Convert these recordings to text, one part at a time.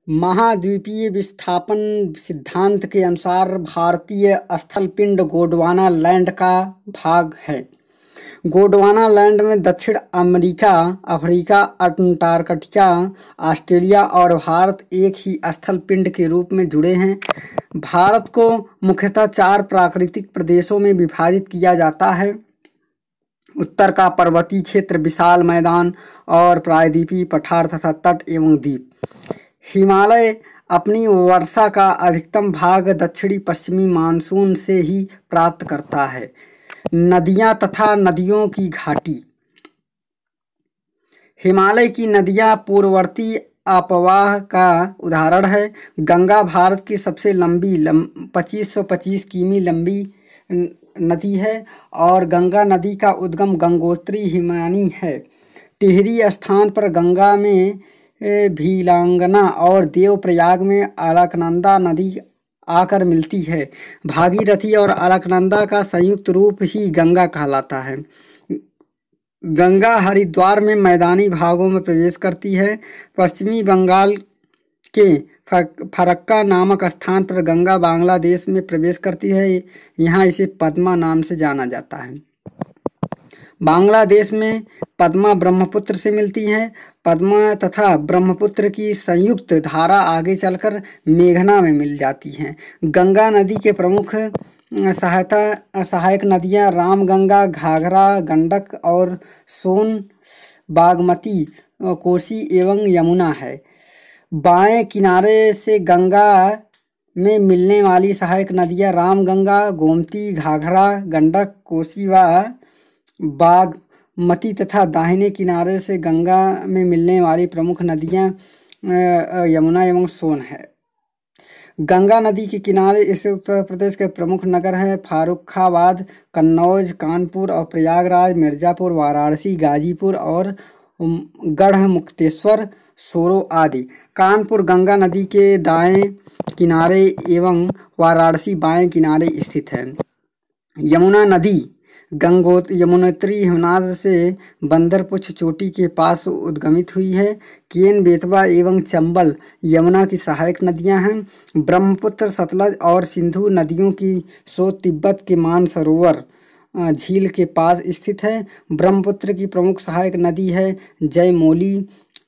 महाद्वीपीय विस्थापन सिद्धांत के अनुसार भारतीय स्थल पिंड गोंडवाना लैंड का भाग है। गोंडवाना लैंड में दक्षिण अमेरिका, अफ्रीका, अंटार्कटिका, ऑस्ट्रेलिया और भारत एक ही स्थल पिंड के रूप में जुड़े हैं। भारत को मुख्यतः 4 प्राकृतिक प्रदेशों में विभाजित किया जाता है। उत्तर का पर्वतीय क्षेत्र, विशाल मैदान और प्रायद्वीपीय पठार तथा तट एवं द्वीप। हिमालय अपनी वर्षा का अधिकतम भाग दक्षिणी पश्चिमी मानसून से ही प्राप्त करता है। नदियां तथा नदियों की घाटी। हिमालय की नदियां पूर्ववर्ती अपवाह का उदाहरण है। गंगा भारत की सबसे लंबी 2525 किमी लंबी नदी है और गंगा नदी का उद्गम गंगोत्री हिमानी है। टिहरी स्थान पर गंगा में भीलांगना और देवप्रयाग में अलकनंदा नदी आकर मिलती है। भागीरथी और अलकनंदा का संयुक्त रूप ही गंगा कहलाता है। गंगा हरिद्वार में मैदानी भागों में प्रवेश करती है। पश्चिमी बंगाल के फरक्का नामक स्थान पर गंगा बांग्लादेश में प्रवेश करती है। यहाँ इसे पद्मा नाम से जाना जाता है। बांग्लादेश में पद्मा ब्रह्मपुत्र से मिलती है। पद्मा तथा ब्रह्मपुत्र की संयुक्त धारा आगे चलकर मेघना में मिल जाती हैं। गंगा नदी के प्रमुख सहायक नदियां रामगंगा, घाघरा, गंडक और सोन, बागमती, कोसी एवं यमुना है। बाएं किनारे से गंगा में मिलने वाली सहायक नदियां रामगंगा, गोमती, घाघरा, गंडक, कोसी व बागमती तथा दाहिने किनारे से गंगा में मिलने वाली प्रमुख नदियां यमुना एवं सोन है। गंगा नदी के किनारे स्थित उत्तर प्रदेश के प्रमुख नगर हैं फर्रुखाबाद, कन्नौज, कानपुर और प्रयागराज, मिर्जापुर, वाराणसी, गाजीपुर और गढ़मुक्तेश्वर, सोरो आदि। कानपुर गंगा नदी के दाएं किनारे एवं वाराणसी बाएं किनारे स्थित है। यमुना नदी यमुनोत्री हिमनाद से बंदरपुछ चोटी के पास उद्गमित हुई है। केन, बेतवा एवं चंबल यमुना की सहायक नदियां हैं। ब्रह्मपुत्र, सतलज और सिंधु नदियों की स्रोत तिब्बत के मानसरोवर झील के पास स्थित है। ब्रह्मपुत्र की प्रमुख सहायक नदी है जयमोली,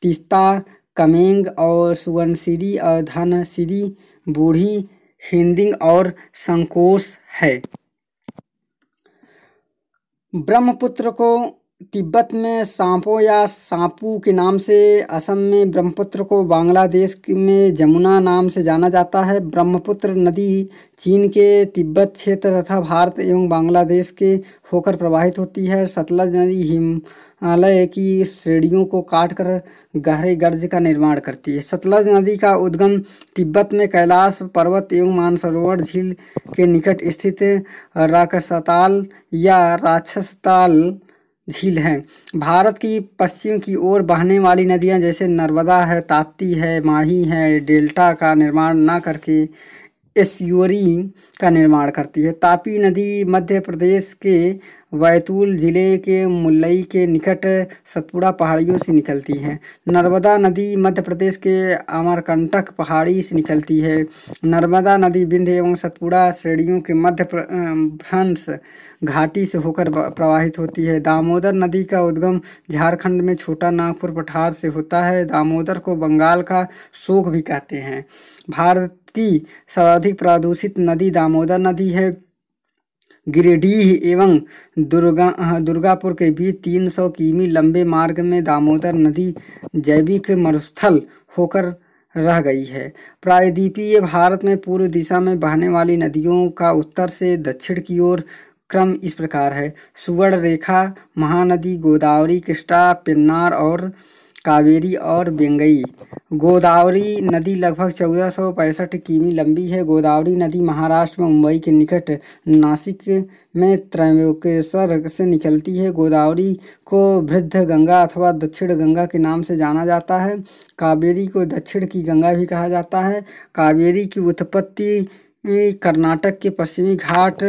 तीस्ता, कमेंग और सुवर्णशिरी और धनसिरी, बूढ़ी, हिंदिंग और संकोश है। ब्रह्मपुत्र को तिब्बत में सांपो या सांपू के नाम से, असम में ब्रह्मपुत्र को बांग्लादेश में जमुना नाम से जाना जाता है। ब्रह्मपुत्र नदी चीन के तिब्बत क्षेत्र तथा भारत एवं बांग्लादेश के होकर प्रवाहित होती है। सतलज नदी हिमालय की श्रेणियों को काटकर गहरे गर्ज का निर्माण करती है। सतलज नदी का उद्गम तिब्बत में कैलाश पर्वत एवं मानसरोवर झील के निकट स्थित राक्षसताल या राक्षसताल झील है। भारत की पश्चिम की ओर बहने वाली नदियां जैसे नर्मदा है, ताप्ती है, माही है, डेल्टा का निर्माण न करके एस्चुअरी का निर्माण करती है। तापी नदी मध्य प्रदेश के बैतूल जिले के मुलई के निकट सतपुड़ा पहाड़ियों से निकलती है। नर्मदा नदी मध्य प्रदेश के अमरकंटक पहाड़ी से निकलती है। नर्मदा नदी विंध्य एवं सतपुड़ा श्रेणियों के मध्य भ्रंश घाटी से होकर प्रवाहित होती है। दामोदर नदी का उद्गम झारखंड में छोटा नागपुर पठार से होता है। दामोदर को बंगाल का शोक भी कहते हैं। भारत की सर्वाधिक प्रदूषित नदी दामोदर नदी है। गिरिडीह एवं दुर्गापुर के बीच 300 किमी लंबे मार्ग में दामोदर नदी जैविक मरुस्थल होकर रह गई है। प्रायद्वीपीय भारत में पूर्व दिशा में बहने वाली नदियों का उत्तर से दक्षिण की ओर क्रम इस प्रकार है। सुवर्ण रेखा, महानदी, गोदावरी, कृष्णा, पेन्नार और कावेरी और बेंगई। गोदावरी नदी लगभग 1465 किमी लंबी है। गोदावरी नदी महाराष्ट्र में मुंबई के निकट नासिक में त्रंबकेश्वर से निकलती है। गोदावरी को वृद्ध गंगा अथवा दक्षिण गंगा के नाम से जाना जाता है। कावेरी को दक्षिण की गंगा भी कहा जाता है। कावेरी की उत्पत्ति कर्नाटक के पश्चिमी घाट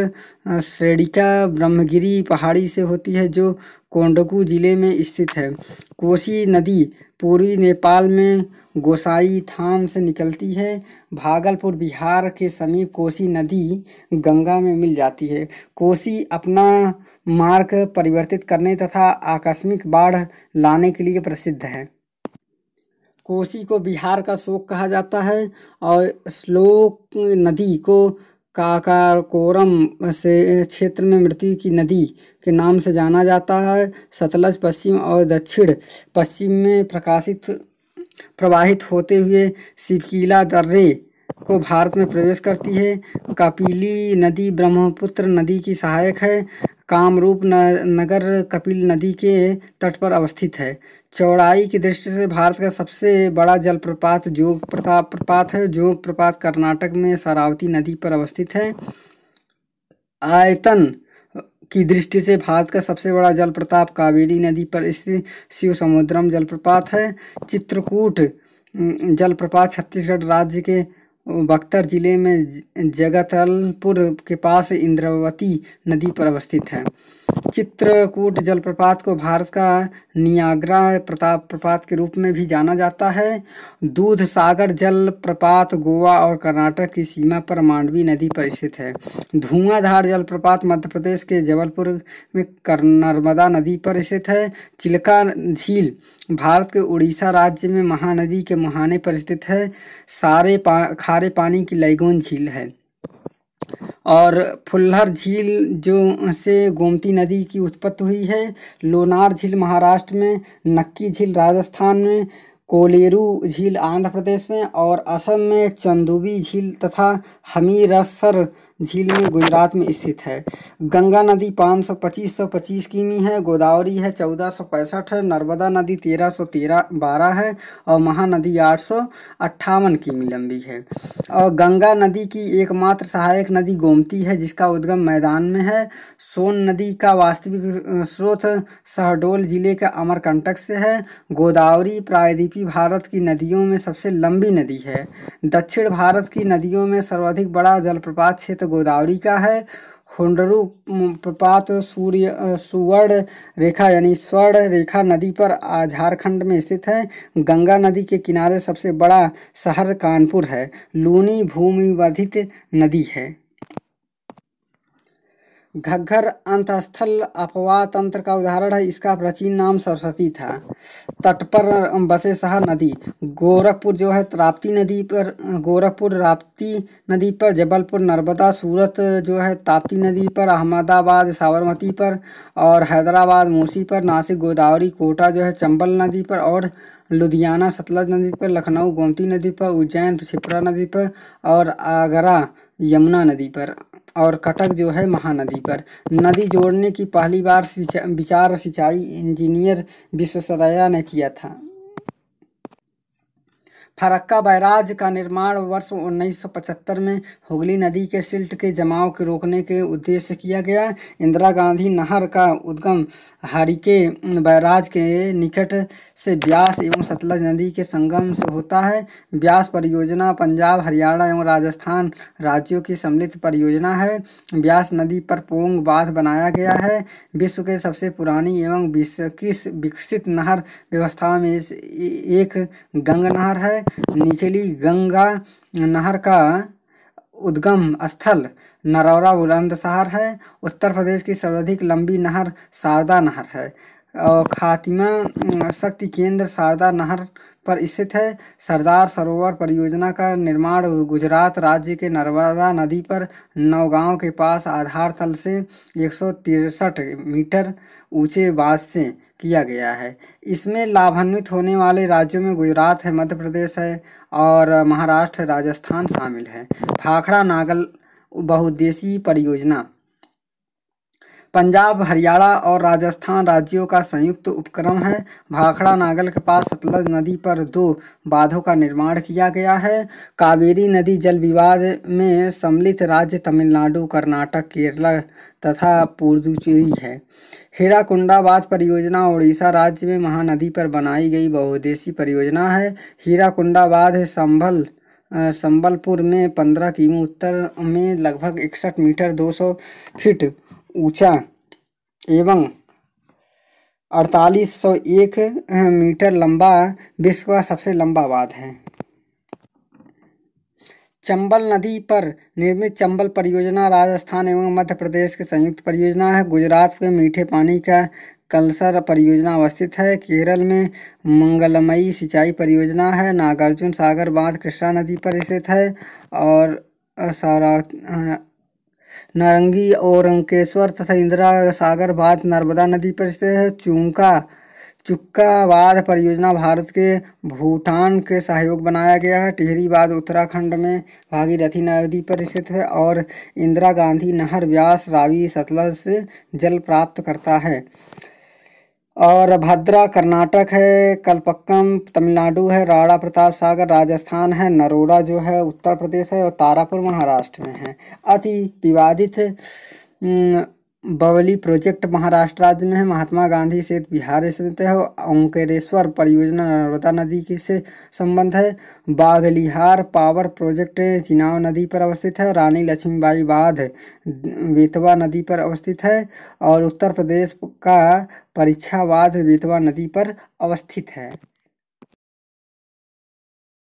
श्रेणिका ब्रह्मगिरी पहाड़ी से होती है, जो कोंडागू जिले में स्थित है। कोसी नदी पूर्वी नेपाल में गोसाईथान से निकलती है। भागलपुर बिहार के समीप कोसी नदी गंगा में मिल जाती है। कोसी अपना मार्ग परिवर्तित करने तथा आकस्मिक बाढ़ लाने के लिए प्रसिद्ध है। कोसी को बिहार का शोक कहा जाता है और श्लोक नदी को काराकोरम से क्षेत्र में मृत्यु की नदी के नाम से जाना जाता है। सतलज पश्चिम और दक्षिण पश्चिम में प्रवाहित होते हुए शिवकीला दर्रे को भारत में प्रवेश करती है। कपिली नदी ब्रह्मपुत्र नदी की सहायक है। कामरूप नगर कपिल नदी के तट पर अवस्थित है। चौड़ाई की दृष्टि से भारत का सबसे बड़ा जलप्रपात जोग प्रपात है। जोग प्रपात कर्नाटक में शरावती नदी पर अवस्थित है। आयतन की दृष्टि से भारत का सबसे बड़ा जलप्रपात कावेरी नदी पर स्थित शिवसमुद्रम जलप्रपात है। चित्रकूट जलप्रपात छत्तीसगढ़ राज्य के बक्सर जिले में जगदलपुर के पास इंद्रावती नदी पर अवस्थित है। चित्रकूट जलप्रपात को भारत का नियाग्रा प्रपात के रूप में भी जाना जाता है। दूध सागर जलप्रपात गोवा और कर्नाटक की सीमा पर मांडवी नदी पर स्थित है। धुआंधार जलप्रपात मध्य प्रदेश के जबलपुर में नर्मदा नदी पर स्थित है। चिल्का झील भारत के उड़ीसा राज्य में महानदी के मुहाने पर स्थित है। खारे पानी की लैगून झील है। और फुल्लर झील जो से गोमती नदी की उत्पत्ति हुई है। लोनार झील महाराष्ट्र में, नक्की झील राजस्थान में, कोलेरू झील आंध्र प्रदेश में और असम में चंदुबी झील तथा हमीरसर झील में गुजरात में स्थित है। गंगा नदी 525 किमी है। गोदावरी है 1465 है। नर्मदा नदी 1312 है और महानदी 858 किमी लंबी है। और गंगा नदी की एकमात्र सहायक नदी गोमती है जिसका उद्गम मैदान में है। सोन नदी का वास्तविक स्रोत शहडोल जिले के अमरकंटक से है। गोदावरी प्रायद्वीपीय भारत की नदियों में सबसे लंबी नदी है। दक्षिण भारत की नदियों में सर्वाधिक बड़ा जलप्रपात क्षेत्र गोदावरी का है। हुंडरू प्रपात सुवर्ण रेखा यानी स्वर्ण रेखा नदी पर झारखंड में स्थित है। गंगा नदी के किनारे सबसे बड़ा शहर कानपुर है। लूनी भूमिबाधित नदी है। घग्गर अंतस्थल अपवाह तंत्र का उदाहरण है। इसका प्राचीन नाम सरस्वती था। तट पर बसे शहर नदी गोरखपुर जो है राप्ती नदी पर, गोरखपुर राप्ती नदी पर, जबलपुर नर्मदा, सूरत जो है ताप्ती नदी पर, अहमदाबाद साबरमती पर और हैदराबाद मूसी पर, नासिक गोदावरी, कोटा जो है चंबल नदी पर और लुधियाना सतलज नदी पर, लखनऊ गोमती नदी पर, उज्जैन क्षिप्रा नदी पर और आगरा यमुना नदी पर और कटक जो है महानदी पर। नदी जोड़ने की पहली बार विचार सिंचाई इंजीनियर विश्वेश्वरैया ने किया था। फरक्का बैराज का निर्माण वर्ष 1975 में हुगली नदी के सिल्ट के जमाव को रोकने के उद्देश्य से किया गया। इंदिरा गांधी नहर का उद्गम हरिके बैराज के निकट से ब्यास एवं सतलज नदी के संगम से होता है। ब्यास परियोजना पंजाब, हरियाणा एवं राजस्थान राज्यों की सम्मिलित परियोजना है। ब्यास नदी पर पोंग बांध बनाया गया है। विश्व के सबसे पुरानी एवं विकसित नहर व्यवस्था में एक गंग नहर है। निचली गंगा नहर का उद्गम स्थल नरौरा बुलंदशहर है। उत्तर प्रदेश की सर्वाधिक लंबी नहर शारदा नहर है और खातिमा शक्ति केंद्र शारदा नहर पर स्थित है। सरदार सरोवर परियोजना का निर्माण गुजरात राज्य के नर्मदा नदी पर नौगांव के पास आधार तल से 163 मीटर ऊंचे बांध से किया गया है। इसमें लाभान्वित होने वाले राज्यों में गुजरात है, मध्य प्रदेश है और महाराष्ट्र, राजस्थान शामिल है। भाखड़ा नागल बहुउद्देशीय परियोजना पंजाब, हरियाणा और राजस्थान राज्यों का संयुक्त उपक्रम है। भाखड़ा नागल के पास सतलज नदी पर 2 बांधों का निर्माण किया गया है। कावेरी नदी जल विवाद में सम्मिलित राज्य तमिलनाडु, कर्नाटक, केरल तथा पुडुचेरी है। हीराकुंडा बांध परियोजना उड़ीसा राज्य में महानदी पर बनाई गई बहुउद्देशीय परियोजना है। हीराकुंडा बांध संबलपुर में 15 किमी उत्तर में लगभग 61 मीटर 200 फीट ऊंचा एवं 4801 मीटर लंबा विश्व का सबसे लंबा बांध है। चंबल नदी पर निर्मित चंबल परियोजना राजस्थान एवं मध्य प्रदेश की संयुक्त परियोजना है। गुजरात में मीठे पानी का कलसर परियोजना अवस्थित है। केरल में मंगलमयी सिंचाई परियोजना है। नागार्जुन सागर बांध कृष्णा नदी पर स्थित है। और सारा नारंगी और अंकेश्वर तथा इंदिरा सागर बांध नर्मदा नदी पर स्थित है। चुक्का बांध परियोजना भारत के भूटान के सहयोग बनाया गया है। टिहरी बांध उत्तराखंड में भागीरथी नदी पर स्थित है और इंदिरा गांधी नहर व्यास रावी सतलज से जल प्राप्त करता है। और भद्रा कर्नाटक है, कलपक्कम तमिलनाडु है, राणा प्रताप सागर राजस्थान है, नरोडा जो है उत्तर प्रदेश है और तारापुर महाराष्ट्र में है। अति विवादित बवली प्रोजेक्ट महाराष्ट्र राज्य में है। महात्मा गांधी सेतु बिहार स्थित है। ओंकारेश्वर परियोजना नर्मदा नदी के से संबंध है। बागलिहार पावर प्रोजेक्ट चिनाब नदी पर अवस्थित है। रानी लक्ष्मीबाई बांध बेतवा नदी पर अवस्थित है और उत्तर प्रदेश का परीक्षा बांध बेतवा नदी पर अवस्थित है।